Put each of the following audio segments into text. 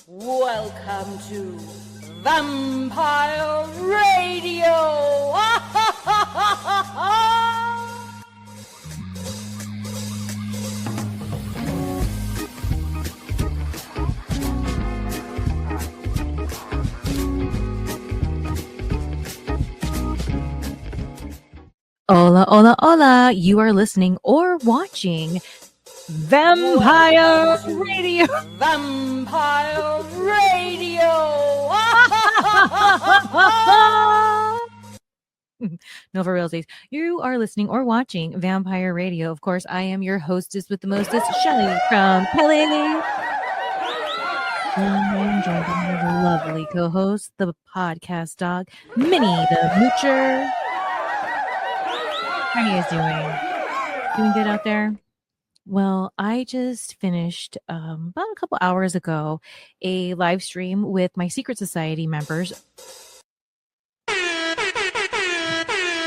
Welcome to Vampire Radio! Hola, hola, hola. You are listening or watching Vampire Radio. Vampire Radio! No, for realsies. You are listening or watching Vampire Radio. Of course, I am your hostess with the mostest, Shelly from Pele. And I am joined by my lovely co-host, the podcast dog, Minnie the Moocher. How are you guys doing? Doing good out there? Well, I just finished about a couple hours ago a live stream with my Secret Society members.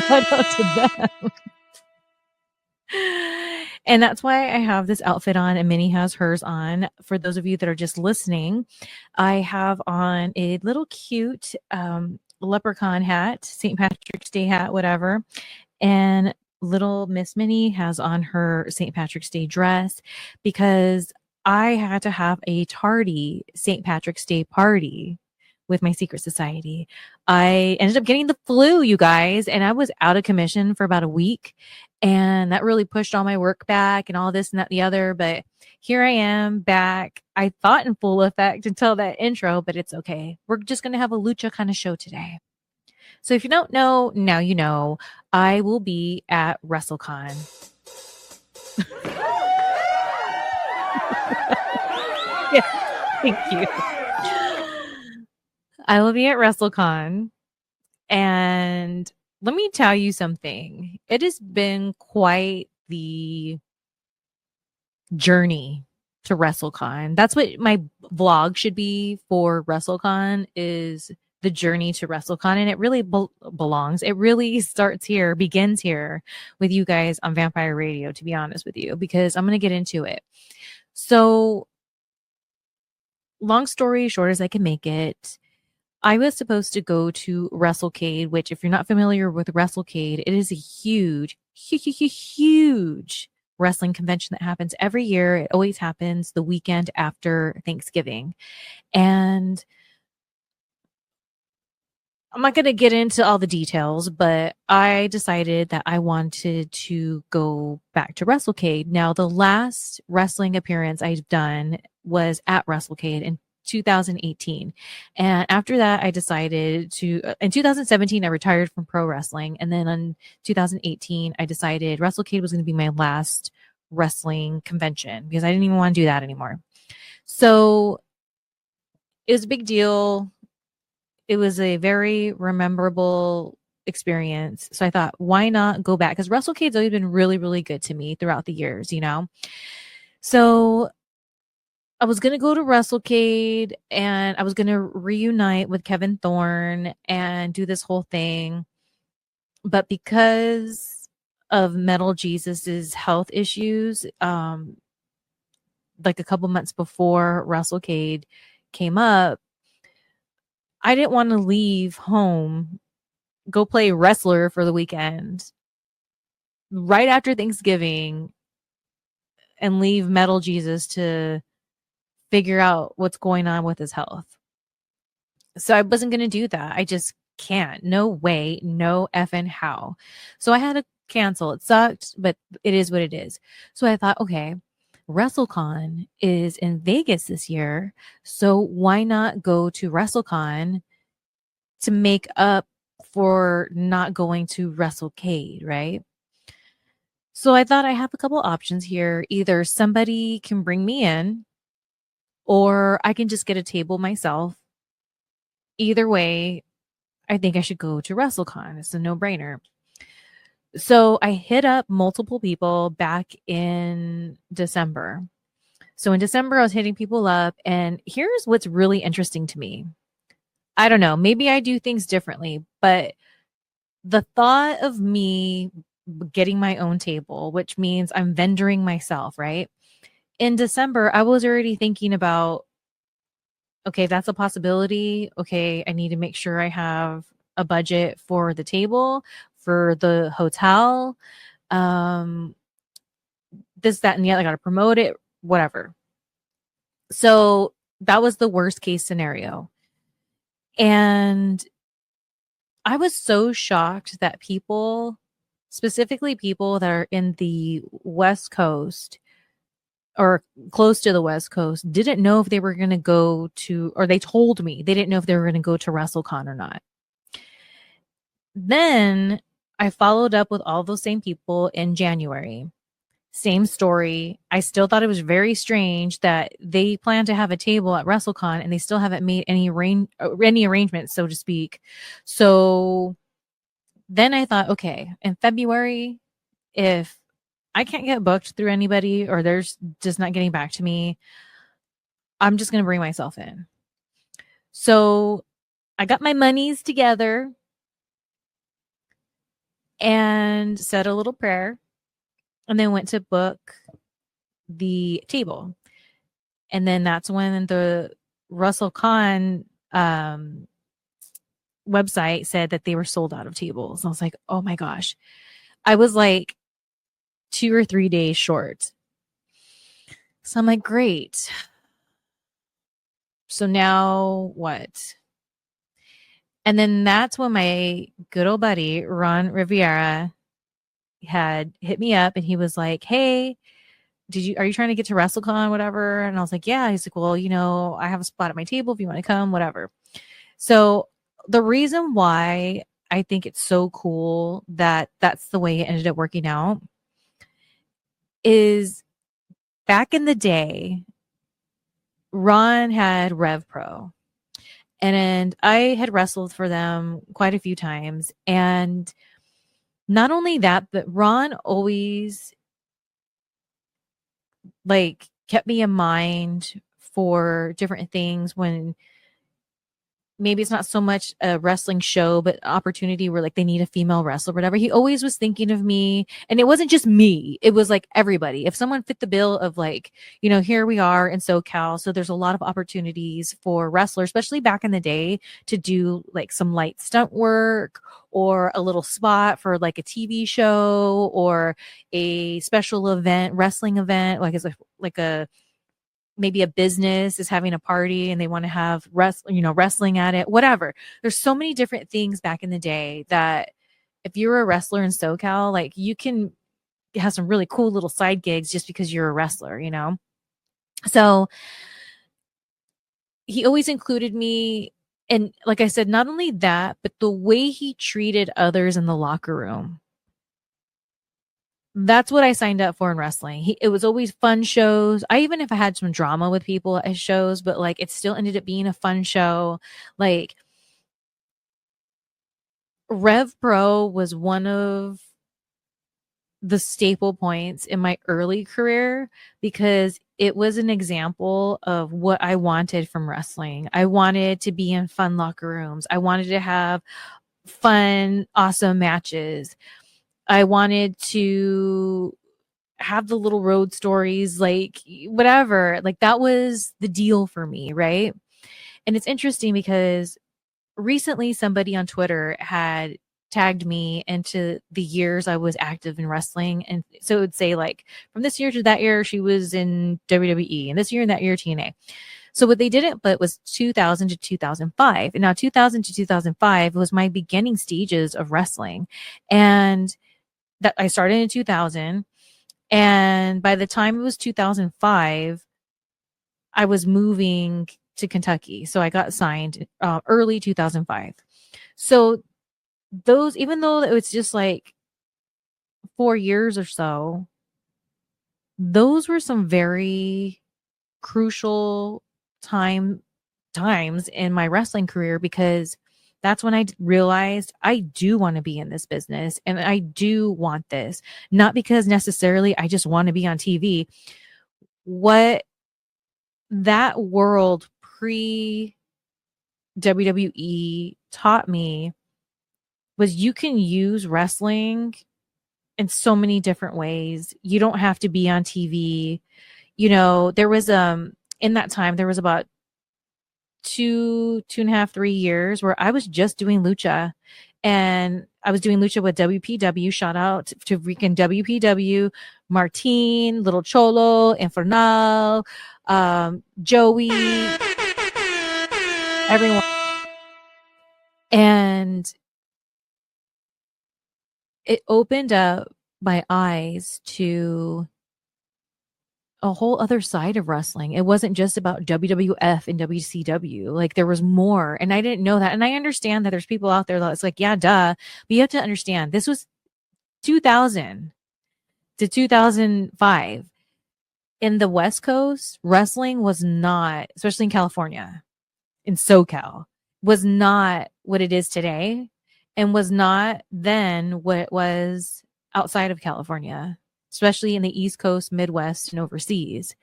Shout out to them. And that's why I have this outfit on and Minnie has hers on. For those of you that are just listening, I have on a little cute leprechaun hat, St. Patrick's Day hat, whatever. And little Miss Minnie has on her St. Patrick's Day dress because I had to have a tardy St. Patrick's Day party with my Secret Society. I ended up getting the flu, you guys, and I was out of commission for about a week. And that really pushed all my work back and all this and that and the other. But here I am back. I thought in full effect until that intro, but it's okay. We're just going to have a lucha kind of show today. So if you don't know, now you know, I will be at Wrestlecon. Yeah, thank you. I will be at Wrestlecon. And let me tell you something. It has been quite the journey to WrestleCon. That's what my vlog should be for WrestleCon, is the journey to WrestleCon. And it really belongs. It really starts here, begins here with you guys on Vampire Radio, to be honest with you, because I'm going to get into it. So long story short as I can make it, I was supposed to go to WrestleCade, which if you're not familiar with WrestleCade, it is a huge wrestling convention that happens every year. It always happens the weekend after Thanksgiving. And I'm not going to get into all the details, but I decided that I wanted to go back to WrestleCade. Now, the last wrestling appearance I've done was at WrestleCade in 2018. And after that, I decided to, in 2017, I retired from pro wrestling. And then in 2018, I decided WrestleCade was going to be my last wrestling convention because I didn't even want to do that anymore. So it was a big deal. It was a very memorable experience. So I thought, why not go back? Because WrestleCade's always been really, really good to me throughout the years, you know? So I was going to go to WrestleCade and I was going to reunite with Kevin Thorne and do this whole thing. But because of Metal Jesus's health issues, like a couple months before WrestleCade came up, I didn't want to leave home, go play wrestler for the weekend right after Thanksgiving and leave Metal Jesus to figure out what's going on with his health. So I wasn't going to do that. I just can't. No way. No effing how. So I had to cancel. It sucked, but it is what it is. So I thought, okay, WrestleCon is in Vegas this year. So why not go to WrestleCon to make up for not going to WrestleCade, right? So I thought I have a couple options here. Either somebody can bring me in, or I can just get a table myself. Either way, I think I should go to WrestleCon. It's a no-brainer. So I hit up multiple people back in December. So in December, I was hitting people up, and here's what's really interesting to me. I don't know, maybe I do things differently, but the thought of me getting my own table, which means I'm vendoring myself, right? In December, I was already thinking about, okay, that's a possibility. Okay, I need to make sure I have a budget for the table, for the hotel, um, this, that, and the other. I got to promote it, whatever. So that was the worst case scenario. And I was so shocked that people, specifically people that are in the West Coast or close to the West Coast, didn't know if they were going to go to, or they told me they didn't know if they were going to go to Wrestlecon or not. Then I followed up with all those same people in January. Same story. I still thought it was very strange that they plan to have a table at WrestleCon and they still haven't made any arrangements, so to speak. So then I thought, okay, in February, if I can't get booked through anybody or there's just not getting back to me, I'm just going to bring myself in. So I got my monies together and said a little prayer and then went to book the table. And then that's when the WrestleCon website said that they were sold out of tables. I was like, oh my gosh. I was like 2 or 3 days short. So I'm like, great. So now what? And then that's when my good old buddy, Ron Rivera, had hit me up and he was like, hey, are you trying to get to WrestleCon, whatever? And I was like, yeah. He's like, well, I have a spot at my table if you want to come, whatever. So the reason why I think it's so cool that that's the way it ended up working out is back in the day, Ron had Rev Pro. And I had wrestled for them quite a few times. And not only that, but Ron always kept me in mind for different things when maybe it's not so much a wrestling show, but opportunity where they need a female wrestler, whatever. He always was thinking of me. And it wasn't just me. It was everybody. If someone fit the bill of here we are in SoCal. So there's a lot of opportunities for wrestlers, especially back in the day, to do some light stunt work or a little spot for a TV show or a special event, wrestling event, maybe a business is having a party and they want to have wrestling at it, whatever. There's so many different things back in the day that if you're a wrestler in SoCal, you can have some really cool little side gigs just because you're a wrestler, So he always included me. And like I said, not only that, but the way he treated others in the locker room. That's what I signed up for in wrestling. It was always fun shows. Even if I had some drama with people at shows, but it still ended up being a fun show. Rev Pro was one of the staple points in my early career because it was an example of what I wanted from wrestling. I wanted to be in fun locker rooms. I wanted to have fun, awesome matches. I wanted to have the little road stories, whatever. That was the deal for me, right? And it's interesting because recently somebody on Twitter had tagged me into the years I was active in wrestling. And so it would say from this year to that year, she was in WWE, and this year and that year, TNA. So what they didn't put was 2000 to 2005. And now 2000 to 2005 was my beginning stages of wrestling. And that I started in 2000. And by the time it was 2005, I was moving to Kentucky. So I got signed early 2005. So those, even though it was just 4 years or so, those were some very crucial times in my wrestling career because that's when I realized I do want to be in this business and I do want this. Not because necessarily I just want to be on TV. What that world pre WWE taught me was you can use wrestling in so many different ways. You don't have to be on TV. There was in that time there was about 2.5, 3 years where I was just doing lucha. And I was doing lucha with WPW. Shout out to freaking WPW, Martin, Little Cholo, Infernal, Joey, everyone. And it opened up my eyes to a whole other side of wrestling. It wasn't just about WWF and WCW. Like there was more. And I didn't know that. And I understand that there's people out there that's like, yeah, duh. But you have to understand this was 2000 to 2005. In the West Coast, wrestling was not, especially in California, in SoCal, was not what it is today and was not then what it was outside of California, especially in the East Coast, Midwest, and overseas.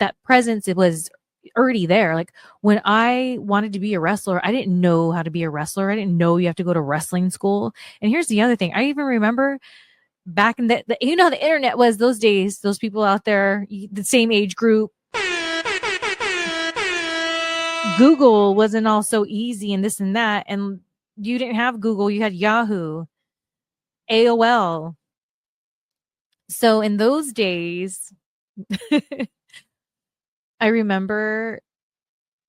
That presence, it was already there. Like when I wanted to be a wrestler, I didn't know how to be a wrestler. I didn't know you have to go to wrestling school. And here's the other thing. I even remember back in the you know, the internet was those days, those people out there, the same age group, Google wasn't all so easy and this and that. And you didn't have Google, you had Yahoo, AOL. So in those days, I remember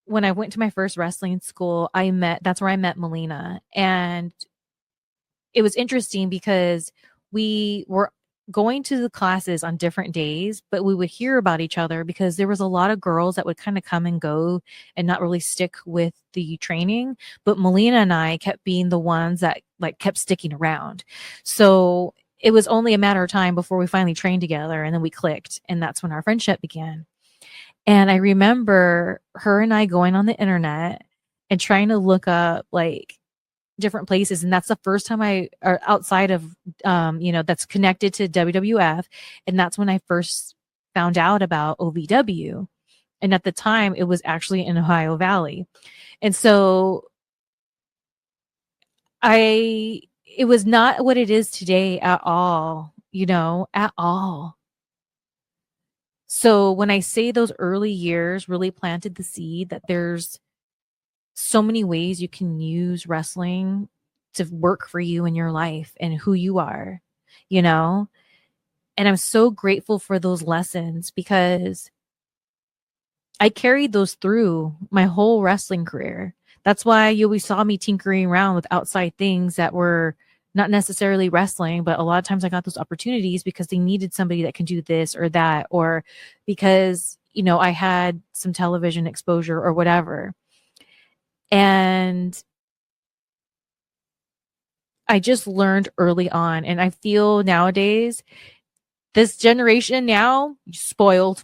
when I went to my first wrestling school, that's where I met Melina. And it was interesting because we were going to the classes on different days, but we would hear about each other because there was a lot of girls that would kind of come and go and not really stick with the training. But Melina and I kept being the ones that like kept sticking around. So it was only a matter of time before we finally trained together and then we clicked. And that's when our friendship began. And I remember her and I going on the internet and trying to look up like different places. And that's the first time or outside of, that's connected to WWF. And that's when I first found out about OVW. And at the time it was actually in Ohio Valley. And so it was not what it is today at all, at all. So when I say those early years really planted the seed that there's so many ways you can use wrestling to work for you in your life and who you are, And I'm so grateful for those lessons because I carried those through my whole wrestling career. That's why you always saw me tinkering around with outside things that were not necessarily wrestling, but a lot of times I got those opportunities because they needed somebody that can do this or that, or because, I had some television exposure or whatever. And I just learned early on. And I feel nowadays, this generation now, spoiled.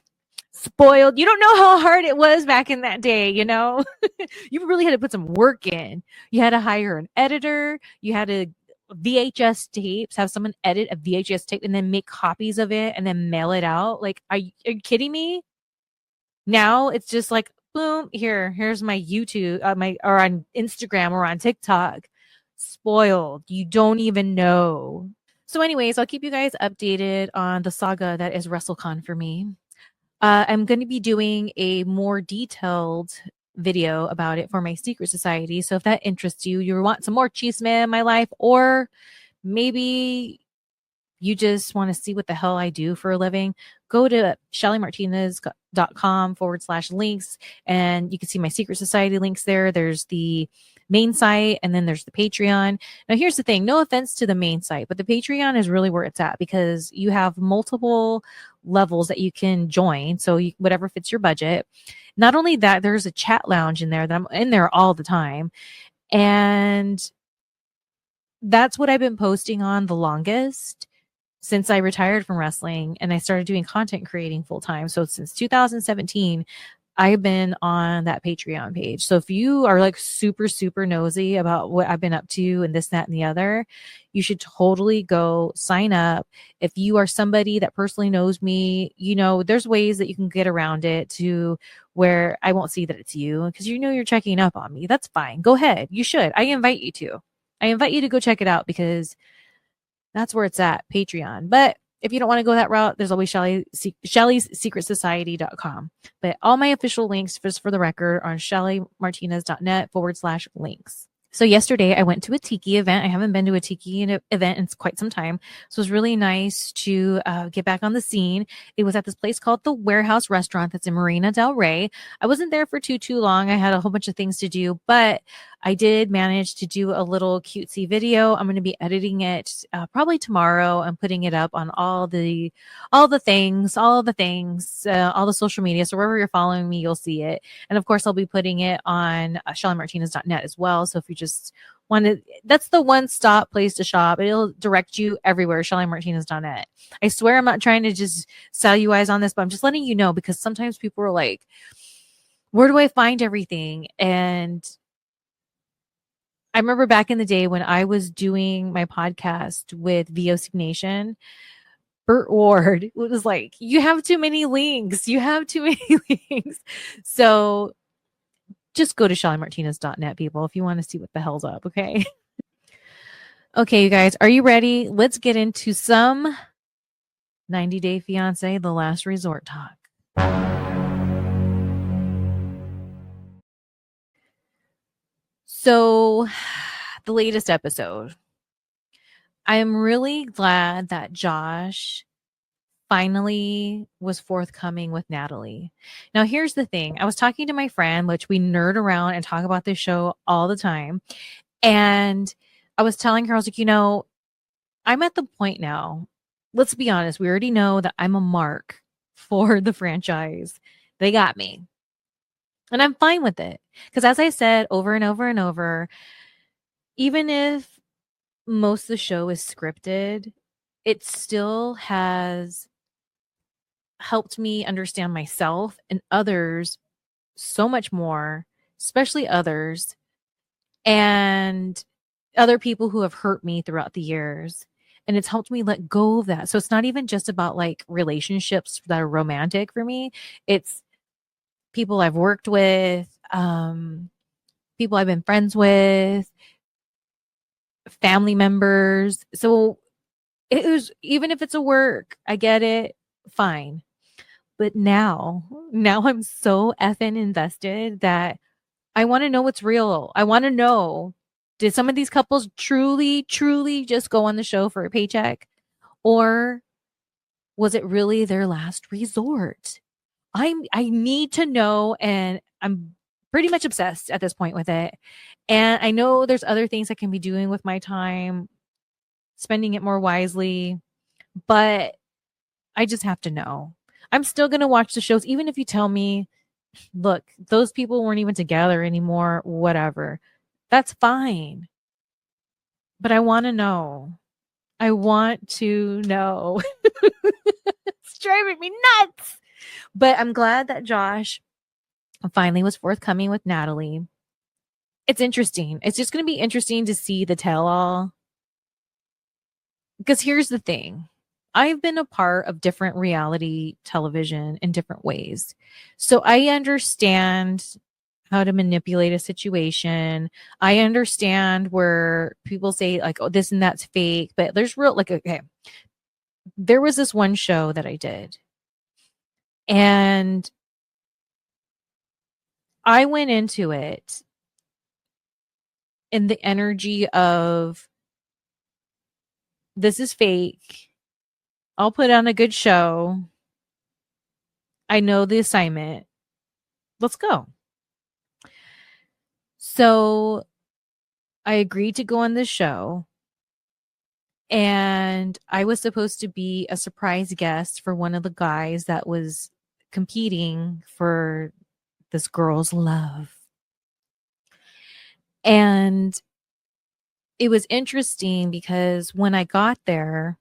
You don't know how hard it was back in that day, You really had to put some work in. You had to hire an editor. You had to VHS tapes, have someone edit a VHS tape and then make copies of it and then mail it out. Like, are you kidding me? Now it's just like, boom, here's my YouTube, or on Instagram or on TikTok. Spoiled. You don't even know. So anyways, I'll keep you guys updated on the saga that is Wrestlecon for me. I'm going to be doing a more detailed video about it for my secret society. So if that interests you, you want some more chisme in my life, or maybe you just want to see what the hell I do for a living, go to shellymartinez.com/links and you can see my secret society links there. There's the main site and then there's the Patreon. Now here's the thing, no offense to the main site, but the Patreon is really where it's at because you have multiple levels that you can join. So whatever fits your budget. Not only that, there's a chat lounge in there that I'm in there all the time. And that's what I've been posting on the longest since I retired from wrestling and I started doing content creating full time. So since 2017, I've been on that Patreon page. So if you are like super, super nosy about what I've been up to and this, that, and the other, you should totally go sign up. If you are somebody that personally knows me, there's ways that you can get around it to where I won't see that it's you because you're checking up on me. That's fine. Go ahead. You should. I invite you to go check it out because that's where it's at, Patreon. But if you don't want to go that route, there's always Shelly's Secret Society.com. But all my official links, just for the record, are on shellymartinez.net/links. So yesterday I went to a tiki event. I haven't been to a tiki event in quite some time. So it was really nice to get back on the scene. It was at this place called the Warehouse Restaurant that's in Marina del Rey. I wasn't there for too long. I had a whole bunch of things to do, but I did manage to do a little cutesy video. I'm going to be editing it probably tomorrow and putting it up on all the things, all the social media. So wherever you're following me, you'll see it. And of course, I'll be putting it on shellymartinez.net as well. So if you just want to, that's the one stop place to shop. It'll direct you everywhere, shellymartinez.net. I swear I'm not trying to just sell you eyes on this, but I'm just letting you know, because sometimes people are like, where do I find everything? And I remember back in the day when I was doing my podcast with VOC Nation, Burt Ward was like, you have too many links. You have too many links. So just go to shellymartinez.net, people, if you want to see what the hell's up. Okay. Okay, you guys, are you ready? Let's get into some 90 Day Fiance, The Last Resort talk. So, the latest episode. I am really glad that Josh finally was forthcoming with Natalie. Now, here's the thing. I was talking to my friend, which we nerd around and talk about this show all the time. And I was telling her, I was like, I'm at the point now. Let's be honest. We already know that I'm a mark for the franchise. They got me. And I'm fine with it. Because as I said over and over and over, even if most of the show is scripted, it still has helped me understand myself and others so much more, especially others, and other people who have hurt me throughout the years. And it's helped me let go of that. So it's not even just about like relationships that are romantic for me. It's people I've worked with, people I've been friends with, family members. So it was, even if it's a work, I get it, fine. But now I'm so effing invested that I want to know what's real. I want to know, did some of these couples truly just go on the show for a paycheck? Or was it really their last resort? I need to know, and I'm pretty much obsessed at this point with it. And I know there's other things I can be doing with my time, spending it more wisely, but I just have to know. I'm still going to watch the shows, even if you tell me, look, those people weren't even together anymore, whatever. That's fine. But I want to know. I want to know. It's driving me nuts. But I'm glad that Josh finally was forthcoming with Natalie. It's interesting. It's just going to be interesting to see the tell all. Because here's the thing. I've been a part of different reality television in different ways. So I understand how to manipulate a situation. I understand where people say like, oh, this and that's fake, but there's real, like, okay, there was this one show that I did, and I went into it in the energy of, this is fake. I'll put on a good show. I know the assignment. Let's go. So I agreed to go on this show, and I was supposed to be a surprise guest for one of the guys that was competing for this girl's love. And it was interesting because when I got there,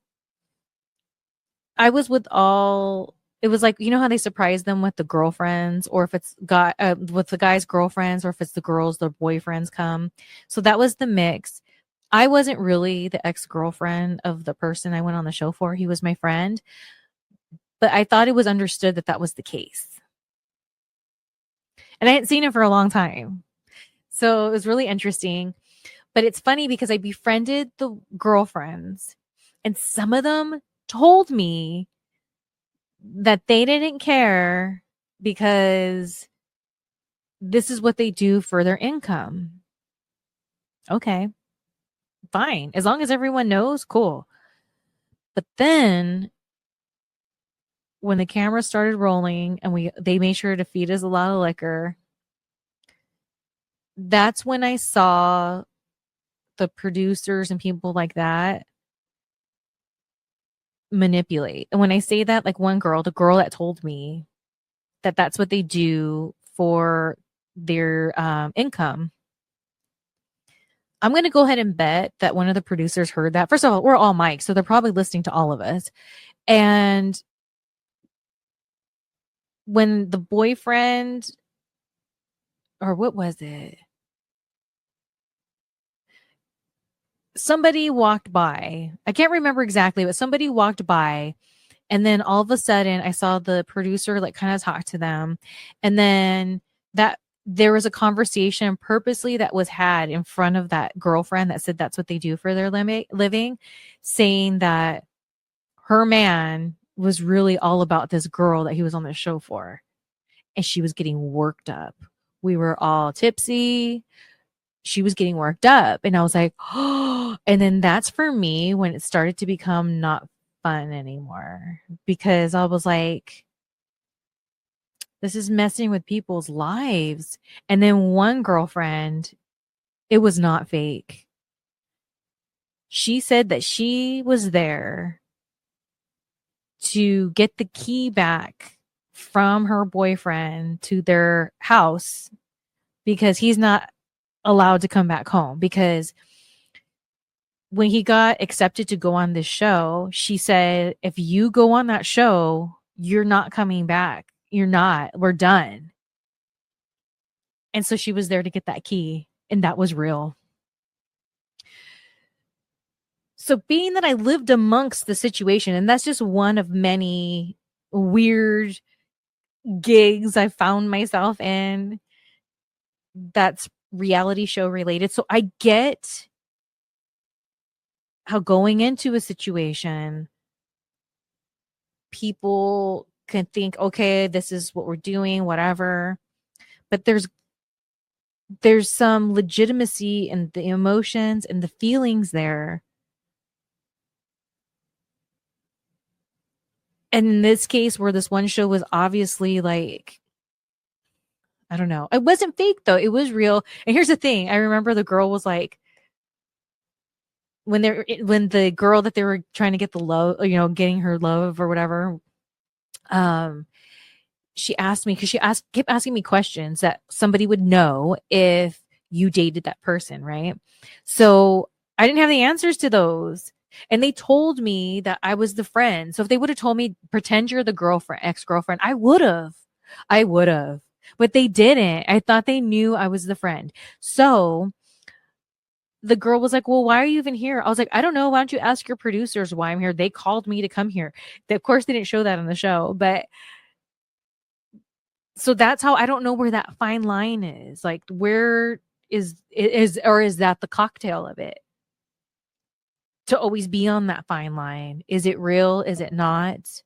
I was with all, it was like, you know how they surprise them with the girlfriends, or if it's with the guys' girlfriends, or if it's the girls, their boyfriends come. So that was the mix. I wasn't really the ex-girlfriend of the person I went on the show for. He was my friend, but I thought it was understood that that was the case. And I hadn't seen him for a long time. So it was really interesting. But it's funny because I befriended the girlfriends, and some of them told me that they didn't care because this is what they do for their income. Okay, fine. As long as everyone knows, cool. But then when the camera started rolling and they made sure to feed us a lot of liquor, that's when I saw the producers and people like that manipulate. And when I say that, like one girl, the girl that told me that that's what they do for their income, I'm going to go ahead and bet that one of the producers heard that. First of all, we're all mics, so they're probably listening to all of us. And when the boyfriend, or what was it? Somebody walked by. I can't remember exactly, but somebody walked by. And then all of a sudden, I saw the producer like kind of talk to them. And then that there was a conversation purposely that was had in front of that girlfriend that said that's what they do for their living, saying that her man was really all about this girl that he was on the show for. And she was getting worked up. We were all tipsy. She was getting worked up. And I was like, oh, and then that's for me when it started to become not fun anymore, because I was like, this is messing with people's lives. And then one girlfriend, it was not fake. She said that she was there to get the key back from her boyfriend to their house because he's not allowed to come back home. Because when he got accepted to go on this show, she said, if you go on that show, you're not coming back. You're not. We're done. And so she was there to get that key, and that was real. So being that I lived amongst the situation, and that's just one of many weird gigs I found myself in that's reality show related. So I get how going into a situation, people can think, okay, this is what we're doing, whatever. But there's some legitimacy in the emotions and the feelings there. And in this case, where this one show was obviously like, I don't know. It wasn't fake though. It was real. And here's the thing. I remember the girl was like, when the girl that they were trying to get the love, getting her love or whatever, um, she asked me, because kept asking me questions that somebody would know if you dated that person, right? So I didn't have the answers to those. And they told me that I was the friend. So if they would have told me, pretend you're the girlfriend, ex-girlfriend, I would have. But they didn't. I thought they knew I was the friend. So the girl was like, well, why are you even here? I was like, I don't know. Why don't you ask your producers why I'm here? They called me to come here. Of course, they didn't show that on the show, but so that's how I don't know where that fine line is. Like, where is that the cocktail of it? To always be on that fine line. Is it real? Is it not?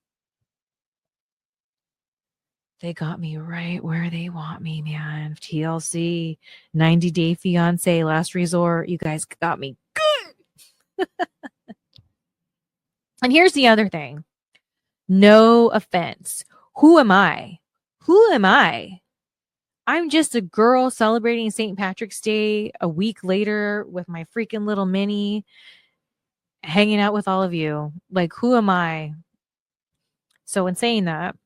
They got me right where they want me, man. TLC, 90 Day Fiance, Last Resort. You guys got me good. And here's the other thing. No offense. Who am I? Who am I? I'm just a girl celebrating St. Patrick's Day a week later with my freaking little mini, hanging out with all of you. Like, who am I? So, in saying that,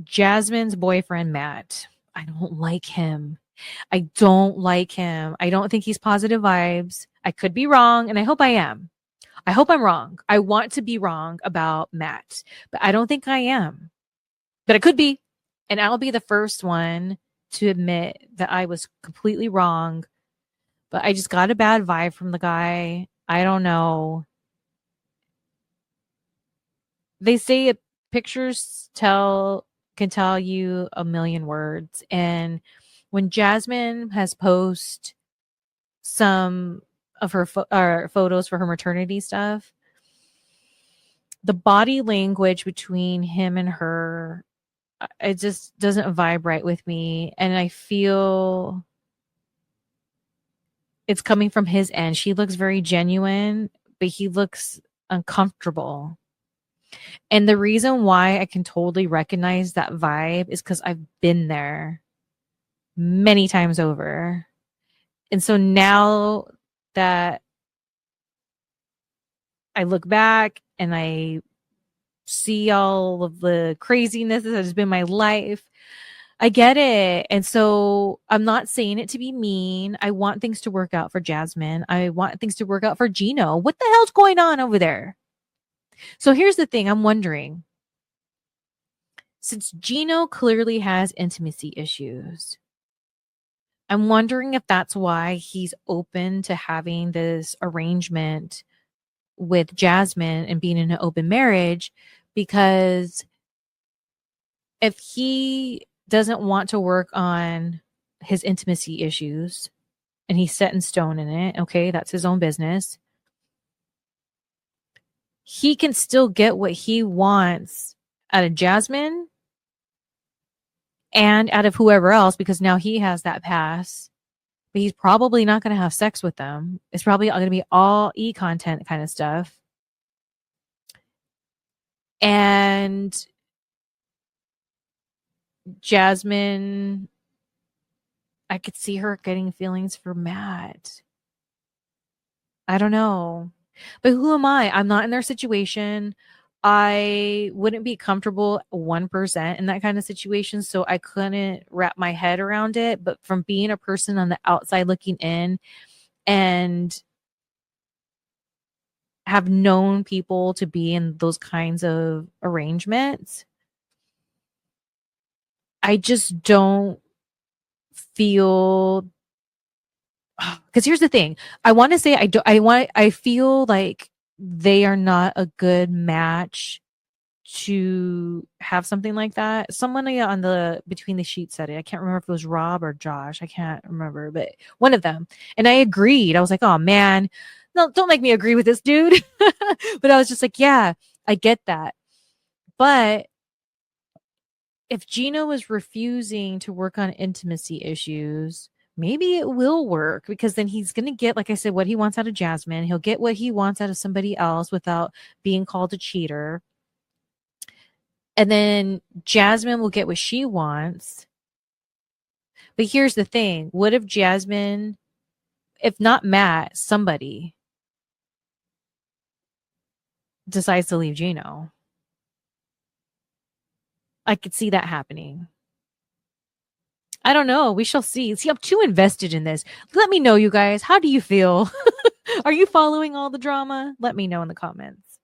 Jasmine's boyfriend, Matt, I don't like him. I don't like him. I don't think he's positive vibes. I could be wrong, and I hope I am. I hope I'm wrong. I want to be wrong about Matt, but I don't think I am. But I could be. And I'll be the first one to admit that I was completely wrong. But I just got a bad vibe from the guy. I don't know. They say pictures can tell you a million words. And when Jasmine has posted some of her photos for her maternity stuff, the body language between him and her, it just doesn't vibe right with me. And I feel it's coming from his end. She looks very genuine, but he looks uncomfortable. And the reason why I can totally recognize that vibe is because I've been there many times over. And so now that I look back and I see all of the craziness that has been my life, I get it. And so I'm not saying it to be mean. I want things to work out for Jasmine. I want things to work out for Gino. What the hell's going on over there? So here's the thing, I'm wondering, since Gino clearly has intimacy issues, I'm wondering if that's why he's open to having this arrangement with Jasmine and being in an open marriage, because if he doesn't want to work on his intimacy issues and he's set in stone in it, okay, that's his own business. He can still get what he wants out of Jasmine and out of whoever else, because now he has that pass. But he's probably not going to have sex with them. It's probably going to be all e-content kind of stuff. And Jasmine, I could see her getting feelings for Matt. I don't know. But who am I? I'm not in their situation. I wouldn't be comfortable 1% in that kind of situation. So I couldn't wrap my head around it. But from being a person on the outside looking in and have known people to be in those kinds of arrangements, I just don't feel, because here's the thing. I want to say I feel like they are not a good match to have something like that. Someone on the Between the Sheets said it. I can't remember if it was Rob or Josh. I can't remember, but one of them. And I agreed. I was like, oh man, no, don't make me agree with this dude. But I was just like, yeah, I get that. But if Gino is refusing to work on intimacy issues, maybe it will work, because then he's going to get, like I said, what he wants out of Jasmine. He'll get what he wants out of somebody else without being called a cheater. And then Jasmine will get what she wants. But here's the thing. What if Jasmine, if not Matt, somebody decides to leave Gino? I could see that happening. I don't know. We shall see. See, I'm too invested in this. Let me know, you guys. How do you feel? Are you following all the drama? Let me know in the comments.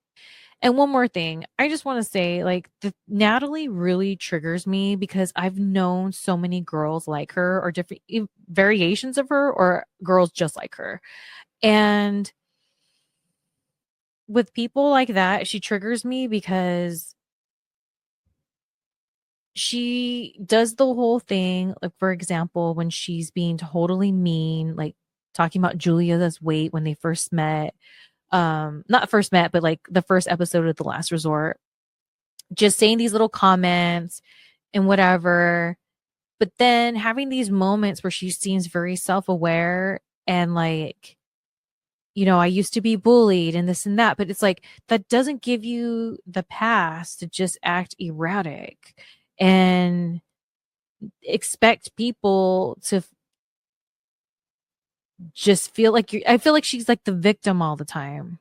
And one more thing, I just want to say, like, Natalie really triggers me, because I've known so many girls like her, or different variations of her, or girls just like her. And with people like that, she triggers me because she does the whole thing. Like, for example, when she's being totally mean, like talking about Julia's weight when they first met, not first met, but like the first episode of The Last Resort, just saying these little comments and whatever, but then having these moments where she seems very self-aware and like, I used to be bullied and this and that, but it's like, that doesn't give you the pass to just act erratic and expect people to just feel like I feel like she's like the victim all the time.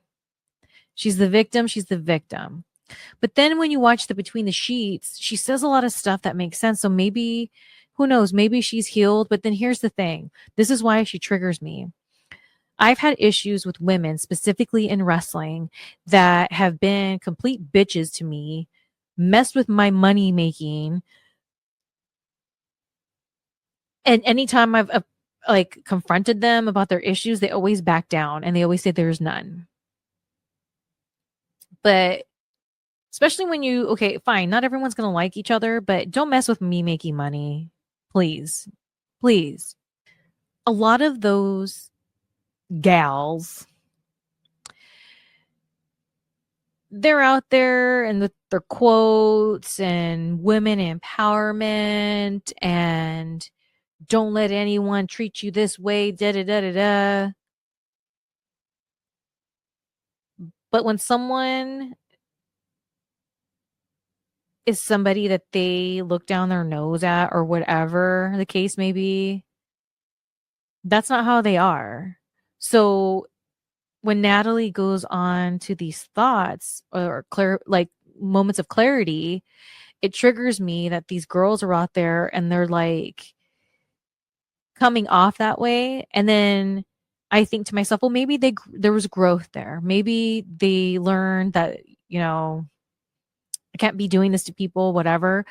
She's the victim. She's the victim. But then when you watch the Between the Sheets, she says a lot of stuff that makes sense. So maybe, who knows, maybe she's healed. But then here's the thing. This is why she triggers me. I've had issues with women, specifically in wrestling, that have been complete bitches to me, messed with my money making. And anytime I've like confronted them about their issues, they always back down and they always say there's none. But especially when okay, fine, not everyone's going to like each other, but don't mess with me making money. Please. Please. A lot of those gals they're out there and with their quotes and women empowerment and don't let anyone treat you this way, da da da da da. But when someone is somebody that they look down their nose at or whatever the case may be, that's not how they are. So when Natalie goes on to these thoughts or clear like moments of clarity, it triggers me that these girls are out there and they're like coming off that way, and then I think to myself, well, maybe there was growth there. Maybe they learned that, I can't be doing this to people, whatever.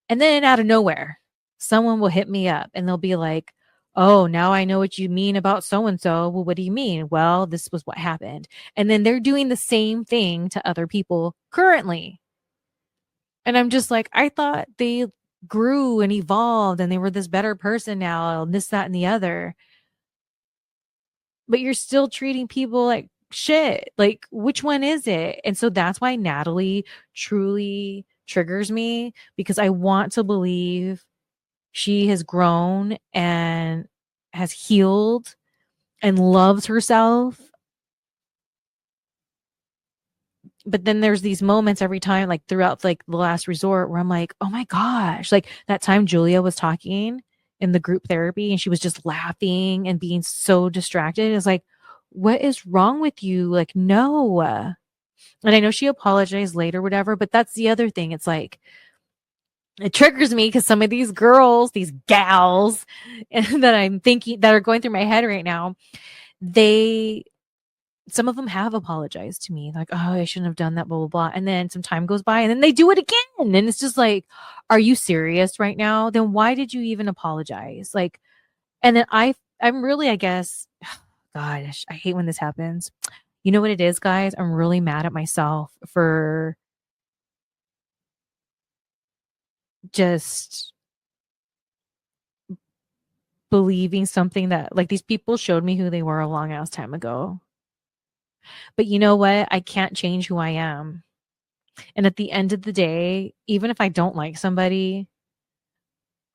And then out of nowhere, someone will hit me up and they'll be like, "Oh, now I know what you mean about so and so." Well, what do you mean? Well, this was what happened. And then they're doing the same thing to other people currently. And I'm just like, I thought they grew and evolved and they were this better person now, and this, that, and the other. But you're still treating people like shit. Like, which one is it? And so that's why Natalie truly triggers me, because I want to believe she has grown and has healed and loves herself. But then there's these moments every time, like throughout like the last resort, where I'm like, oh my gosh, like that time Julia was talking in the group therapy and she was just laughing and being so distracted. It's like, what is wrong with you? Like, no. And I know she apologized later, whatever, but that's the other thing. It's like, it triggers me because some of these girls, these gals that I'm thinking that are going through my head right now, they some of them have apologized to me, like, oh, I shouldn't have done that, blah blah blah. And then some time goes by and then they do it again, and it's just like, are you serious right now? Then why did you even apologize? Like, and then I'm really, I guess, gosh, I hate when this happens. You know what it is, guys? I'm really mad at myself for just believing something that, like, these people showed me who they were a long ass time ago. But you know what? I can't change who I am. And at the end of the day, even if I don't like somebody,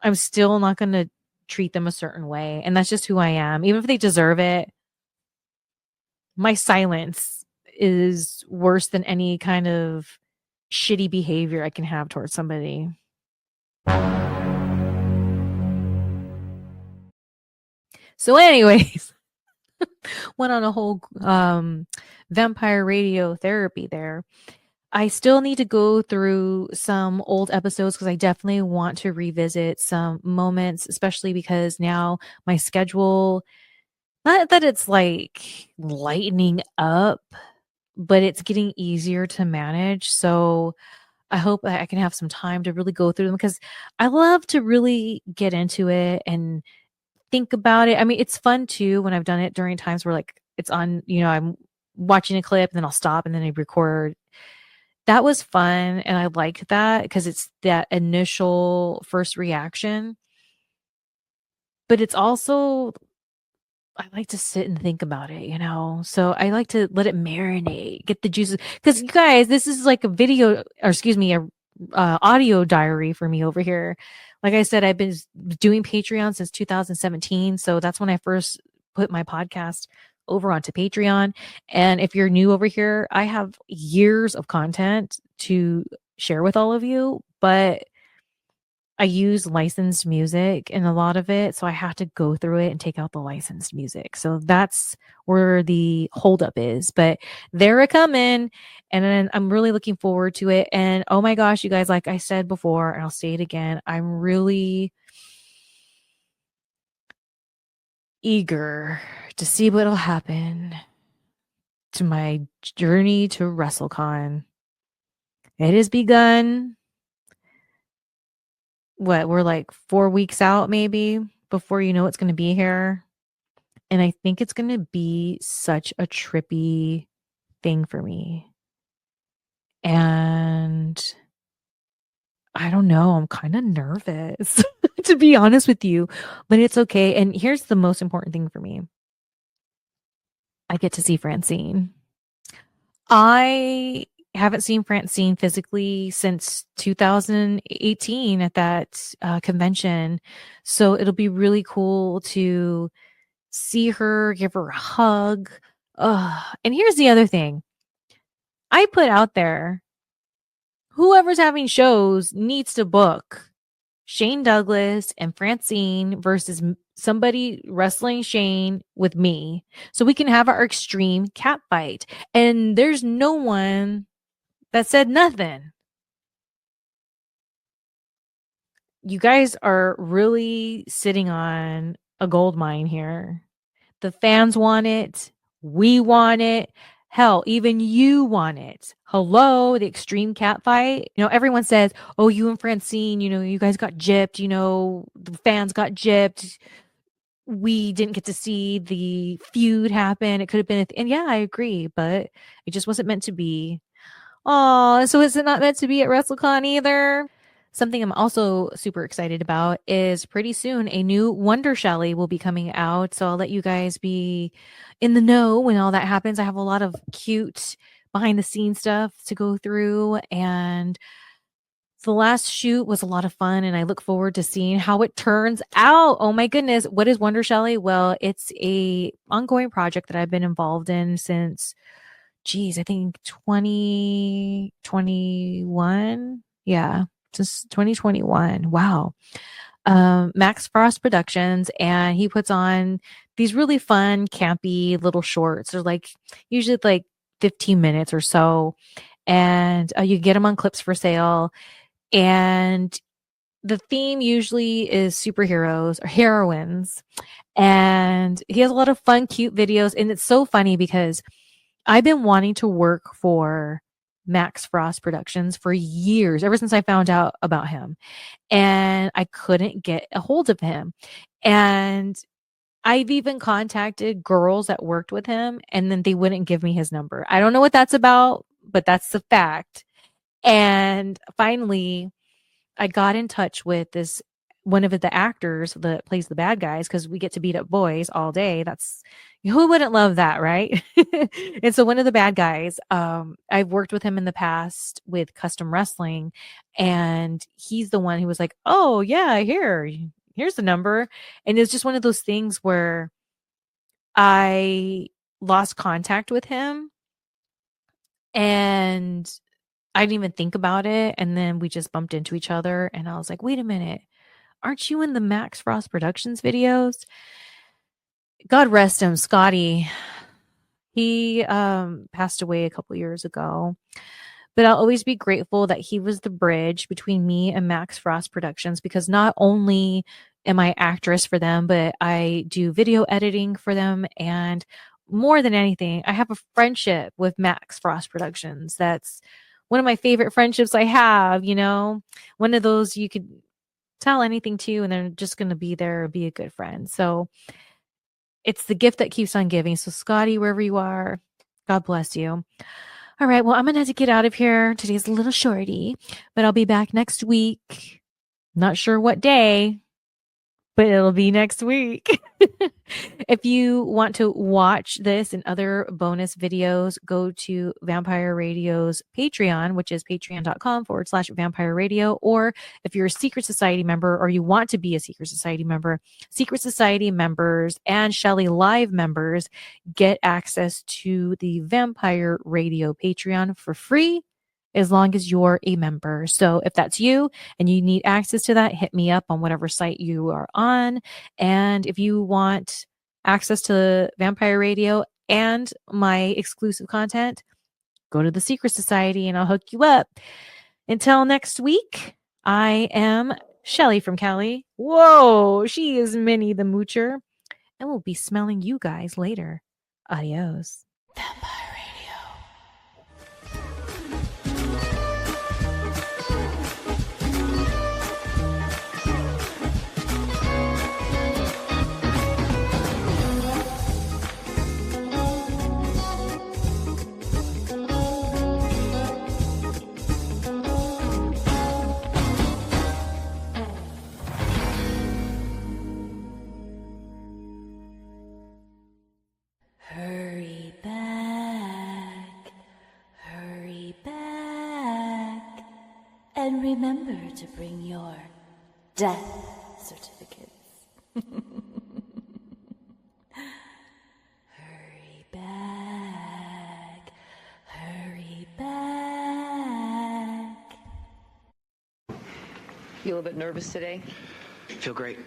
I'm still not going to treat them a certain way. And that's just who I am. Even if they deserve it, my silence is worse than any kind of shitty behavior I can have towards somebody. So, anyways, went on a whole vampire radio therapy there. I still need to go through some old episodes because I definitely want to revisit some moments, especially because now my schedule, not that it's like lightening up, but it's getting easier to manage. So I hope that I can have some time to really go through them because I love to really get into it and think about it. I mean, it's fun too when I've done it during times where like it's on, I'm watching a clip and then I'll stop and then I record. That was fun, and I liked that because it's that initial first reaction, but it's also I like to sit and think about it, So I like to let it marinate, get the juices. Because you guys, this is like a video, or excuse me, a audio diary for me over here. Like I said, I've been doing Patreon since 2017, so that's when I first put my podcast over onto Patreon. And if you're new over here, I have years of content to share with all of you, but I use licensed music in a lot of it, so I have to go through it and take out the licensed music. So that's where the holdup is. But they're a coming, and then I'm really looking forward to it. And oh my gosh, you guys, like I said before, and I'll say it again, I'm really eager to see what'll happen to my journey to Wrestlecon. It has begun. What, we're like 4 weeks out, maybe, before you know it's going to be here. And I think it's going to be such a trippy thing for me. And I don't know, I'm kind of nervous to be honest with you, but it's okay. And here's the most important thing for me. I get to see Francine. I haven't seen Francine physically since 2018 at that convention. So it'll be really cool to see her, give her a hug. And here's the other thing I put out there, whoever's having shows needs to book Shane Douglas and Francine versus somebody wrestling Shane with me so we can have our extreme cat fight. And there's no one that said nothing. You guys are really sitting on a gold mine here. The fans want it. We want it. Hell, even you want it. Hello, the extreme cat fight. Everyone says, oh, you and Francine, you guys got gypped. The fans got gypped. We didn't get to see the feud happen. It could have been, and yeah, I agree, but it just wasn't meant to be. Oh, so is it not meant to be at WrestleCon either? Something I'm also super excited about is pretty soon a new Wonder Shelly will be coming out. So I'll let you guys be in the know when all that happens. I have a lot of cute behind the scenes stuff to go through, and the last shoot was a lot of fun, and I look forward to seeing how it turns out. Oh my goodness. What is Wonder Shelly? Well, it's a ongoing project that I've been involved in since, I think 2021. Yeah, since 2021. Wow. Max Frost Productions, and he puts on these really fun, campy little shorts. They're usually 15 minutes or so, and you get them on Clips for Sale. And the theme usually is superheroes or heroines. And he has a lot of fun, cute videos. And it's so funny because I've been wanting to work for Max Frost Productions for years, ever since I found out about him. And I couldn't get a hold of him. And I've even contacted girls that worked with him, and then they wouldn't give me his number. I don't know what that's about, but that's the fact. And finally, I got in touch with one of the actors that plays the bad guys, because we get to beat up boys all day. Who wouldn't love that, right? And so one of the bad guys, I've worked with him in the past with custom wrestling, and he's the one who was like, oh yeah, here's the number. And it's just one of those things where I lost contact with him, and I didn't even think about it. And then we just bumped into each other, and I was like, wait a minute, aren't you in the Max Frost Productions videos? God rest him, Scotty. He passed away a couple years ago. But I'll always be grateful that he was the bridge between me and Max Frost Productions, because not only am I actress for them, but I do video editing for them. And more than anything, I have a friendship with Max Frost Productions. That's one of my favorite friendships I have, one of those you could tell anything to, and they're just going to be there, be a good friend. So it's the gift that keeps on giving. So Scotty, wherever you are, God bless you. All right. Well, I'm going to have to get out of here. Today's a little shorty, but I'll be back next week. Not sure what day, but it'll be next week. If you want to watch this and other bonus videos, go to Vampire Radio's Patreon, which is patreon.com/Vampire Radio. Or if you're a Secret Society member, or you want to be a Secret Society member, Secret Society members and Shelly Live members get access to the Vampire Radio Patreon for free, as long as you're a member. So if that's you and you need access to that, hit me up on whatever site you are on. And if you want access to Vampire Radio and my exclusive content, go to the Secret Society and I'll hook you up. Until next week, I am Shelly from Cali. Whoa, she is Minnie the Moocher. And we'll be smelling you guys later. Adios. Vampire Hurry back. remember to bring your death certificates. Hurry back. Hurry back. You a little bit nervous today? Feel great.